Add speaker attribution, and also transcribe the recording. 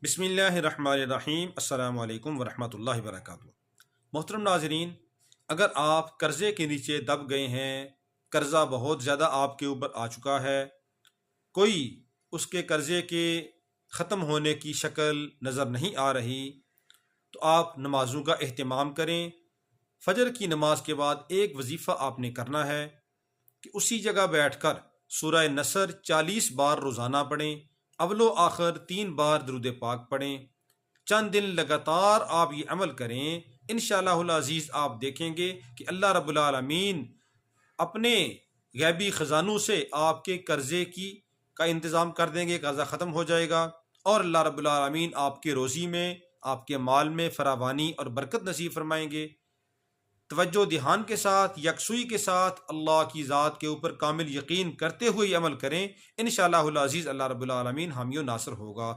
Speaker 1: بسم اللہ الرحمن الرحیم۔ السلام علیکم ورحمۃ اللہ وبرکاتہ۔ محترم ناظرین، اگر آپ قرضے کے نیچے دب گئے ہیں، قرضہ بہت زیادہ آپ کے اوپر آ چکا ہے، کوئی اس کے قرضے کے ختم ہونے کی شکل نظر نہیں آ رہی، تو آپ نمازوں کا اہتمام کریں۔ فجر کی نماز کے بعد ایک وظیفہ آپ نے کرنا ہے کہ اسی جگہ بیٹھ کر سورہ نصر 40 بار روزانہ پڑھیں، اول و آخر 3 بار درود پاک پڑھیں۔ چند دن لگاتار آپ یہ عمل کریں، انشاءاللہ العزیز آپ دیکھیں گے کہ اللہ رب العالمین اپنے غیبی خزانوں سے آپ کے قرضے کا انتظام کر دیں گے، قرضہ ختم ہو جائے گا، اور اللہ رب العالمین آپ کے روزی میں، آپ کے مال میں فراوانی اور برکت نصیب فرمائیں گے۔ توجہ دھیان کے ساتھ، یکسوئی کے ساتھ اللہ کی ذات کے اوپر کامل یقین کرتے ہوئے یہ عمل کریں، انشاءاللہ العزیز اللہ رب العالمین حامی و ناصر ہوگا۔